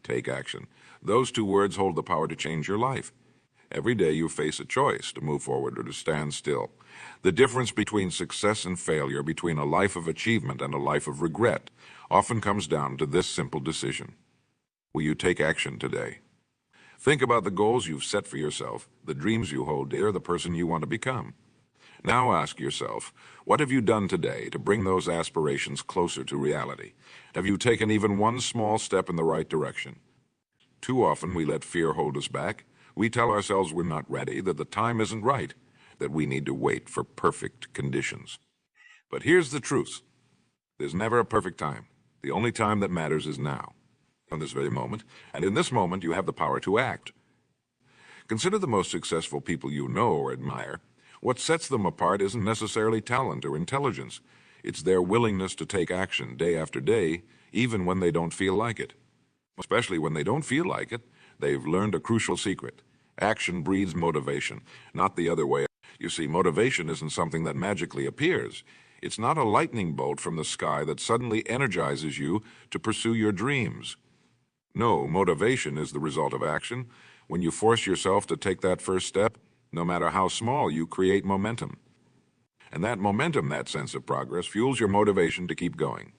Take action. Those two words hold the power to change your life. Every day you face a choice to move forward or to stand still. The difference between success and failure, between a life of achievement and a life of regret, often comes down to this simple decision. Will you take action today? Think about the goals you've set for yourself, the dreams you hold dear, the person you want to become. Now ask yourself, what have you done today to bring those aspirations closer to reality? Have you taken even one small step in the right direction? Too often we let fear hold us back. We tell ourselves we're not ready, that the time isn't right, that we need to wait for perfect conditions. But here's the truth. There's never a perfect time. The only time that matters is now, on this very moment, and in this moment you have the power to act. Consider the most successful people you know or admire. What sets them apart isn't necessarily talent or intelligence. It's their willingness to take action day after day, even when they don't feel like it. Especially when they don't feel like it, they've learned a crucial secret. Action breeds motivation, not the other way. You see, motivation isn't something that magically appears. It's not a lightning bolt from the sky that suddenly energizes you to pursue your dreams. No, motivation is the result of action. When you force yourself to take that first step, no matter how small, you create momentum. And that momentum, that sense of progress, fuels your motivation to keep going.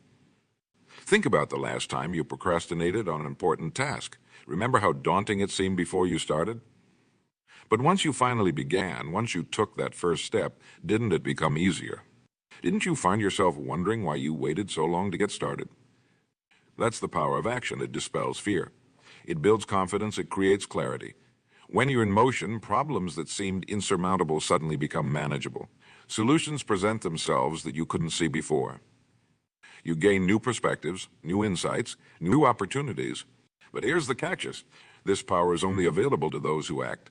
Think about the last time you procrastinated on an important task. Remember how daunting it seemed before you started? But once you finally began, once you took that first step, didn't it become easier? Didn't you find yourself wondering why you waited so long to get started? That's the power of action. It dispels fear. It builds confidence. It creates clarity. When you're in motion, problems that seemed insurmountable suddenly become manageable. Solutions present themselves that you couldn't see before. You gain new perspectives, new insights, new opportunities. But here's the catch. This power is only available to those who act,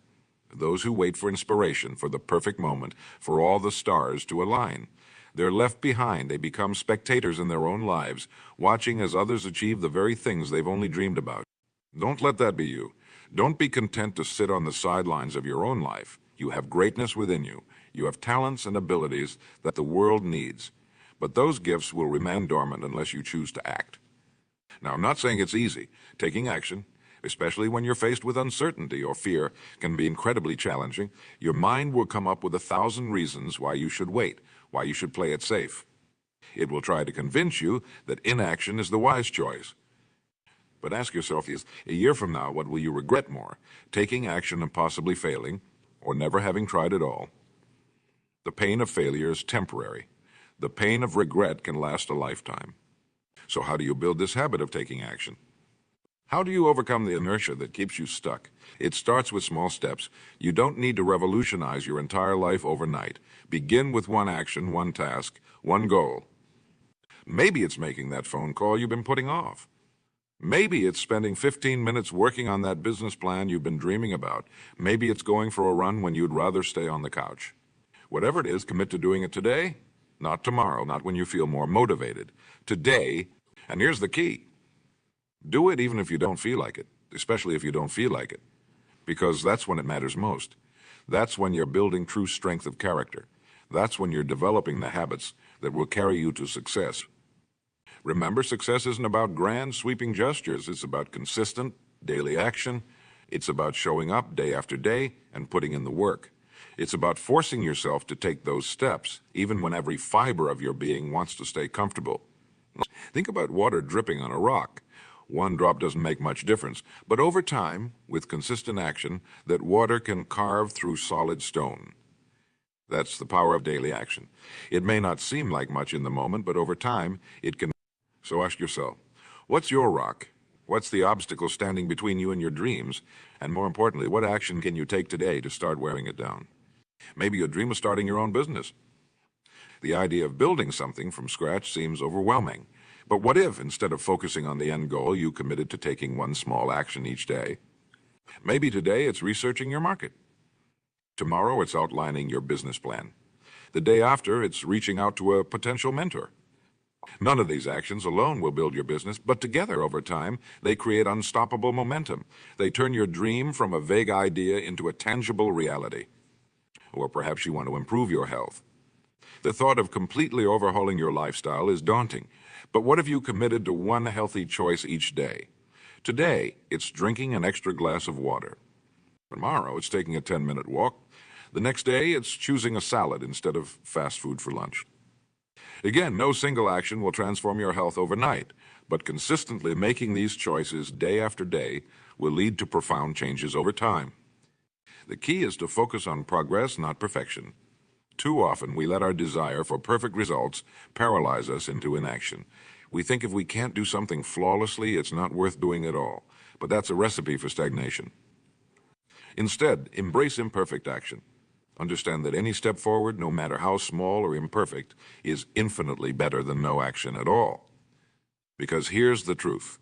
those who wait for inspiration, for the perfect moment, for all the stars to align. They're left behind. They become spectators in their own lives, watching as others achieve the very things they've only dreamed about. Don't let that be you. Don't be content to sit on the sidelines of your own life. You have greatness within you. You have talents and abilities that the world needs. But those gifts will remain dormant unless you choose to act. Now, I'm not saying it's easy. Taking action, especially when you're faced with uncertainty or fear, can be incredibly challenging. Your mind will come up with 1,000 reasons why you should wait, why you should play it safe. It will try to convince you that inaction is the wise choice. But ask yourself, a year from now, what will you regret more? Taking action and possibly failing, or never having tried at all? The pain of failure is temporary. The pain of regret can last a lifetime. So how do you build this habit of taking action? How do you overcome the inertia that keeps you stuck? It starts with small steps. You don't need to revolutionize your entire life overnight. Begin with one action, one task, one goal. Maybe it's making that phone call you've been putting off. Maybe it's spending 15 minutes working on that business plan you've been dreaming about. Maybe it's going for a run when you'd rather stay on the couch. Whatever it is, commit to doing it today, not tomorrow, not when you feel more motivated. Today, and here's the key. Do it even if you don't feel like it, especially if you don't feel like it, because that's when it matters most. That's when you're building true strength of character. That's when you're developing the habits that will carry you to success. Remember, success isn't about grand, sweeping gestures. It's about consistent, daily action. It's about showing up day after day and putting in the work. It's about forcing yourself to take those steps, even when every fiber of your being wants to stay comfortable. Think about water dripping on a rock. One drop doesn't make much difference, but over time, with consistent action, that water can carve through solid stone. That's the power of daily action. It may not seem like much in the moment, but over time, it can. So ask yourself, what's your rock? What's the obstacle standing between you and your dreams? And more importantly, what action can you take today to start wearing it down? Maybe you dream of starting your own business. The idea of building something from scratch seems overwhelming. But what if, instead of focusing on the end goal, you committed to taking one small action each day? Maybe today it's researching your market. Tomorrow it's outlining your business plan. The day after, it's reaching out to a potential mentor. None of these actions alone will build your business, but together over time, they create unstoppable momentum. They turn your dream from a vague idea into a tangible reality. Or perhaps you want to improve your health. The thought of completely overhauling your lifestyle is daunting. But what if you committed to one healthy choice each day? Today, it's drinking an extra glass of water. Tomorrow, it's taking a 10-minute walk. The next day, it's choosing a salad instead of fast food for lunch. Again, no single action will transform your health overnight, but consistently making these choices day after day will lead to profound changes over time. The key is to focus on progress, not perfection. Too often, we let our desire for perfect results paralyze us into inaction. We think if we can't do something flawlessly, it's not worth doing at all. But that's a recipe for stagnation. Instead, embrace imperfect action. Understand that any step forward, no matter how small or imperfect, is infinitely better than no action at all. Because here's the truth.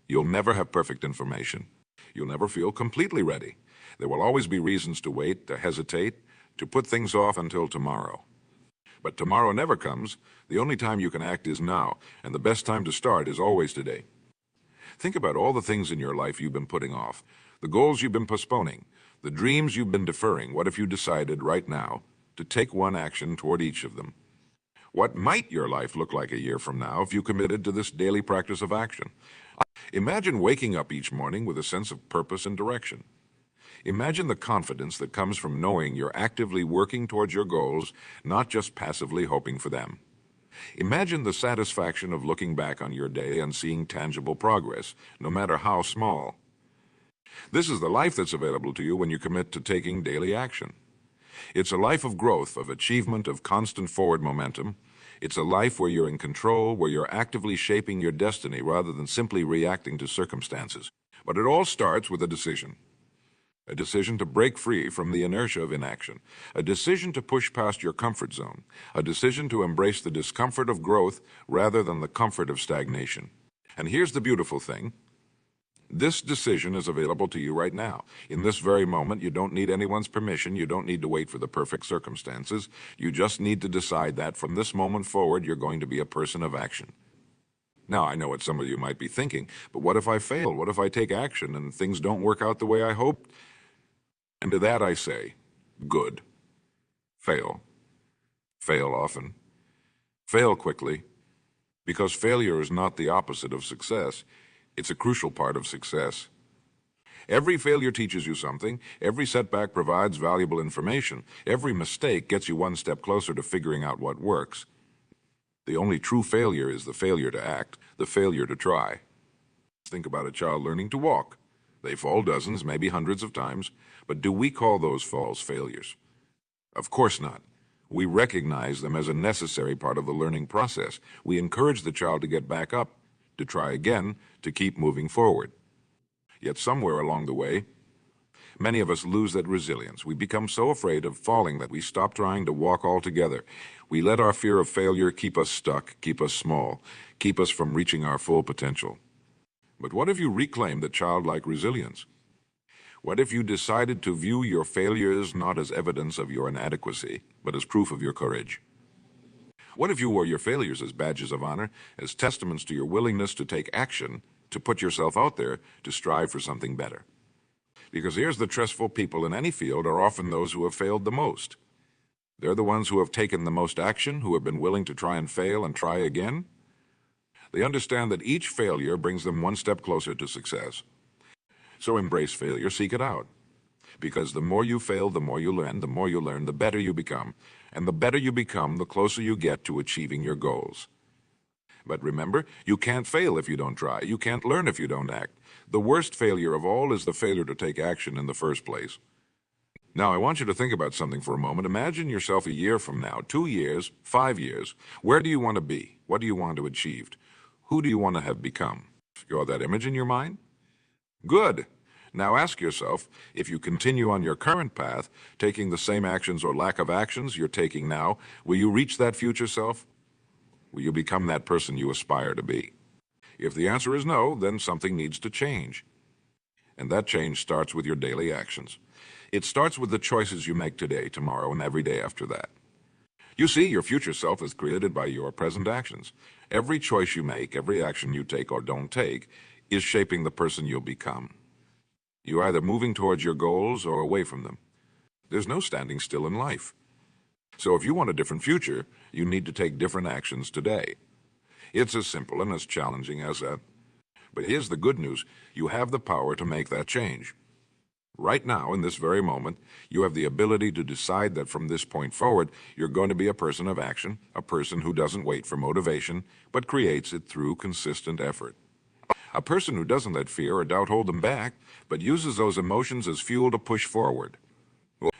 You'll never have perfect information. You'll never feel completely ready. There will always be reasons to wait, to hesitate, to put things off until tomorrow. But tomorrow never comes. The only time you can act is now, and the best time to start is always today. Think about all the things in your life you've been putting off, the goals you've been postponing, the dreams you've been deferring. What if you decided right now to take one action toward each of them? What might your life look like a year from now if you committed to this daily practice of action? Imagine waking up each morning with a sense of purpose and direction. Imagine the confidence that comes from knowing you're actively working towards your goals, not just passively hoping for them. Imagine the satisfaction of looking back on your day and seeing tangible progress, no matter how small. This is the life that's available to you when you commit to taking daily action. It's a life of growth, of achievement, of constant forward momentum. It's a life where you're in control, where you're actively shaping your destiny rather than simply reacting to circumstances. But it all starts with a decision. A decision to break free from the inertia of inaction. A decision to push past your comfort zone. A decision to embrace the discomfort of growth rather than the comfort of stagnation. And here's the beautiful thing. This decision is available to you right now. In this very moment, you don't need anyone's permission. You don't need to wait for the perfect circumstances. You just need to decide that from this moment forward, you're going to be a person of action. Now, I know what some of you might be thinking, but what if I fail? What if I take action and things don't work out the way I hoped? And to that I say, good. Fail. Fail often. Fail quickly, because failure is not the opposite of success. It's a crucial part of success. Every failure teaches you something. Every setback provides valuable information. Every mistake gets you one step closer to figuring out what works. The only true failure is the failure to act, the failure to try. Think about a child learning to walk. They fall dozens, maybe hundreds of times, but do we call those falls failures? Of course not. We recognize them as a necessary part of the learning process. We encourage the child to get back up, to try again, to keep moving forward. Yet somewhere along the way, many of us lose that resilience. We become so afraid of falling that we stop trying to walk altogether. We let our fear of failure keep us stuck, keep us small, keep us from reaching our full potential. But what if you reclaim the childlike resilience? What if you decided to view your failures not as evidence of your inadequacy, but as proof of your courage? What if you wore your failures as badges of honor, as testaments to your willingness to take action, to put yourself out there, to strive for something better? Because here's the trustful people in any field are often those who have failed the most. They're the ones who have taken the most action, who have been willing to try and fail and try again. They understand that each failure brings them one step closer to success. So embrace failure, seek it out. Because the more you fail, the more you learn, the better you become. And the better you become, the closer you get to achieving your goals. But remember, you can't fail if you don't try. You can't learn if you don't act. The worst failure of all is the failure to take action in the first place. Now, I want you to think about something for a moment. Imagine yourself a year from now, 2 years, 5 years. Where do you want to be? What do you want to achieve? Who do you want to have become? You have that image in your mind? Good. Now ask yourself, if you continue on your current path, taking the same actions or lack of actions you're taking now, will you reach that future self? Will you become that person you aspire to be? If the answer is no, then something needs to change. And that change starts with your daily actions. It starts with the choices you make today, tomorrow, and every day after that. You see, your future self is created by your present actions. Every choice you make, every action you take or don't take, is shaping the person you'll become. You're either moving towards your goals or away from them. There's no standing still in life. So if you want a different future, you need to take different actions today. It's as simple and as challenging as that. But here's the good news. You have the power to make that change. Right now, in this very moment, you have the ability to decide that from this point forward, you're going to be a person of action, a person who doesn't wait for motivation, but creates it through consistent effort. A person who doesn't let fear or doubt hold them back, but uses those emotions as fuel to push forward.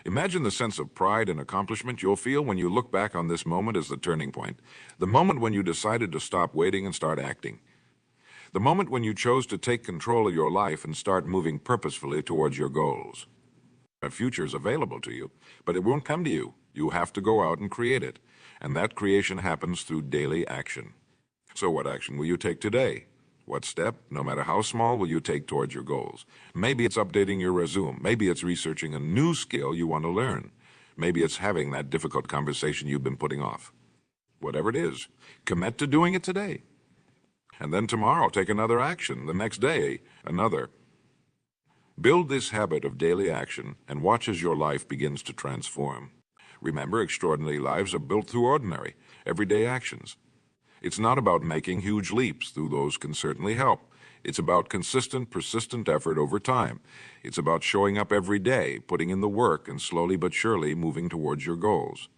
Imagine the sense of pride and accomplishment you'll feel when you look back on this moment as the turning point, the moment when you decided to stop waiting and start acting. The moment when you chose to take control of your life and start moving purposefully towards your goals. A future is available to you, but it won't come to you. You have to go out and create it, and that creation happens through daily action. So what action will you take today? What step, no matter how small, will you take towards your goals? Maybe it's updating your resume. Maybe it's researching a new skill you want to learn. Maybe it's having that difficult conversation you've been putting off. Whatever it is, commit to doing it today. And then tomorrow, take another action. The next day, another. Build this habit of daily action and watch as your life begins to transform. Remember, extraordinary lives are built through ordinary, everyday actions. It's not about making huge leaps, though those can certainly help. It's about consistent, persistent effort over time. It's about showing up every day, putting in the work, and slowly but surely moving towards your goals.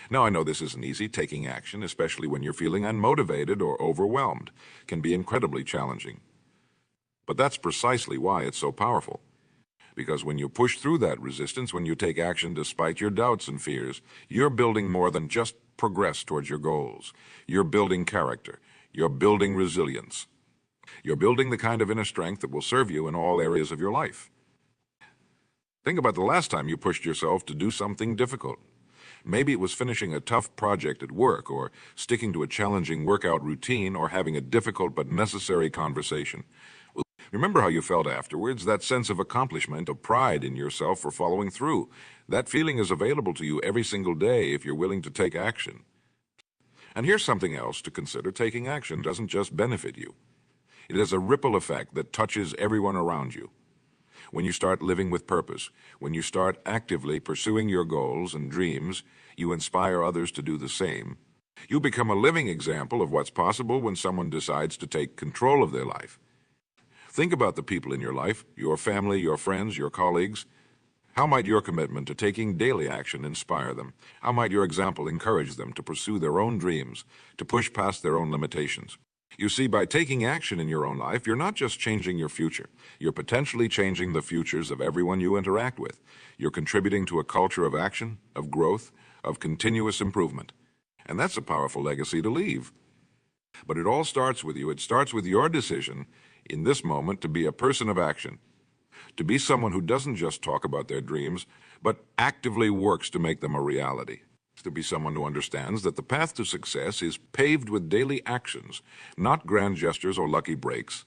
Now, I know this isn't easy. Taking action, especially when you're feeling unmotivated or overwhelmed, can be incredibly challenging. But that's precisely why it's so powerful. Because when you push through that resistance, when you take action despite your doubts and fears, you're building more than just progress towards your goals. You're building character. You're building resilience. You're building the kind of inner strength that will serve you in all areas of your life. Think about the last time you pushed yourself to do something difficult. Maybe it was finishing a tough project at work, or sticking to a challenging workout routine, or having a difficult but necessary conversation. Remember how you felt afterwards, that sense of accomplishment, of pride in yourself for following through. That feeling is available to you every single day if you're willing to take action. And here's something else to consider. Taking action doesn't just benefit you. It has a ripple effect that touches everyone around you. When you start living with purpose, when you start actively pursuing your goals and dreams, you inspire others to do the same. You become a living example of what's possible when someone decides to take control of their life. Think about the people in your life, your family, your friends, your colleagues. How might your commitment to taking daily action inspire them? How might your example encourage them to pursue their own dreams, to push past their own limitations? You see, by taking action in your own life, you're not just changing your future. You're potentially changing the futures of everyone you interact with. You're contributing to a culture of action, of growth, of continuous improvement. And that's a powerful legacy to leave. But it all starts with you. It starts with your decision in this moment to be a person of action, to be someone who doesn't just talk about their dreams, but actively works to make them a reality, to be someone who understands that the path to success is paved with daily actions, not grand gestures or lucky breaks.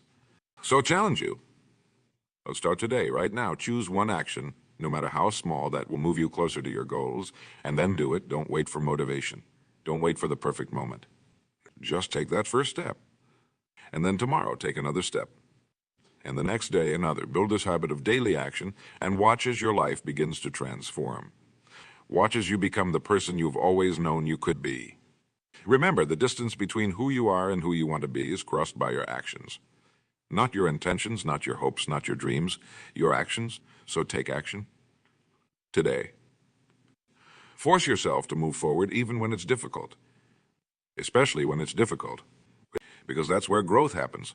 So I challenge you. Let's start today, right now. Choose one action, no matter how small, that will move you closer to your goals, and then do it. Don't wait for motivation. Don't wait for the perfect moment. Just take that first step. And then tomorrow, take another step. And the next day, another. Build this habit of daily action and watch as your life begins to transform. Watch as you become the person you've always known you could be. Remember, the distance between who you are and who you want to be is crossed by your actions. Not your intentions, not your hopes, not your dreams, your actions. So take action today. Force yourself to move forward even when it's difficult, especially when it's difficult. Because that's where growth happens.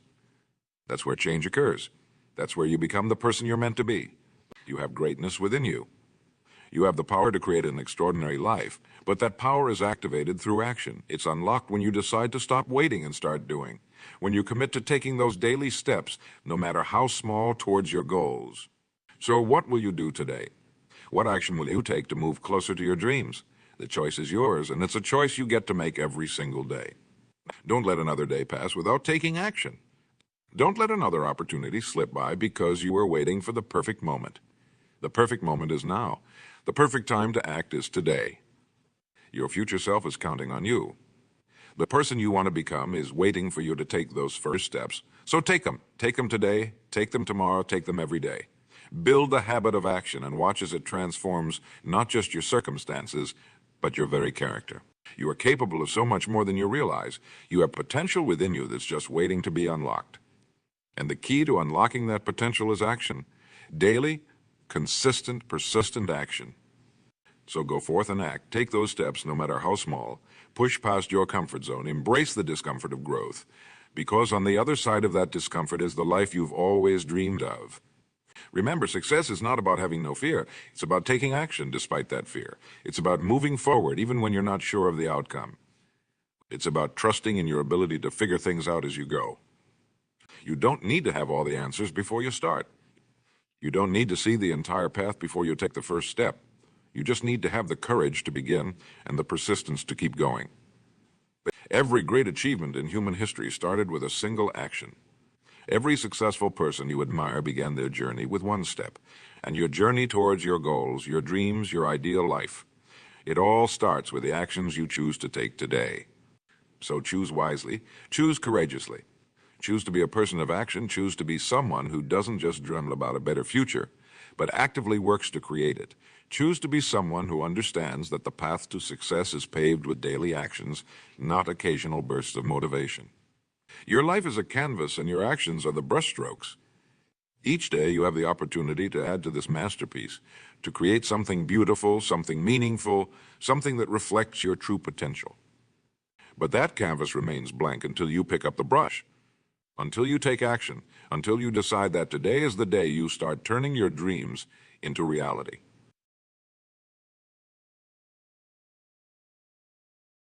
That's where change occurs. That's where you become the person you're meant to be. You have greatness within you. You have the power to create an extraordinary life, but that power is activated through action. It's unlocked when you decide to stop waiting and start doing. When you commit to taking those daily steps, no matter how small, towards your goals. So what will you do today? What action will you take to move closer to your dreams? The choice is yours, and it's a choice you get to make every single day. Don't let another day pass without taking action. Don't let another opportunity slip by because you were waiting for the perfect moment. The perfect moment is now. The perfect time to act is today. Your future self is counting on you. The person you want to become is waiting for you to take those first steps. So take them. Take them today, take them tomorrow, take them every day. Build the habit of action and watch as it transforms not just your circumstances, but your very character. You are capable of so much more than you realize. You have potential within you that's just waiting to be unlocked. And the key to unlocking that potential is action. Daily, consistent, persistent action. So go forth and act. Take those steps, no matter how small. Push past your comfort zone. Embrace the discomfort of growth. Because on the other side of that discomfort is the life you've always dreamed of. Remember, success is not about having no fear. It's about taking action despite that fear. It's about moving forward even when you're not sure of the outcome. It's about trusting in your ability to figure things out as you go. You don't need to have all the answers before you start. You don't need to see the entire path before you take the first step. You just need to have the courage to begin and the persistence to keep going. Every great achievement in human history started with a single action. Every successful person you admire began their journey with one step. And your journey towards your goals, your dreams, your ideal life, it all starts with the actions you choose to take today. So choose wisely, choose courageously. Choose to be a person of action, choose to be someone who doesn't just dream about a better future, but actively works to create it. Choose to be someone who understands that the path to success is paved with daily actions, not occasional bursts of motivation. Your life is a canvas and your actions are the brushstrokes. Each day you have the opportunity to add to this masterpiece, to create something beautiful, something meaningful, something that reflects your true potential. But that canvas remains blank until you pick up the brush, until you take action, until you decide that today is the day you start turning your dreams into reality.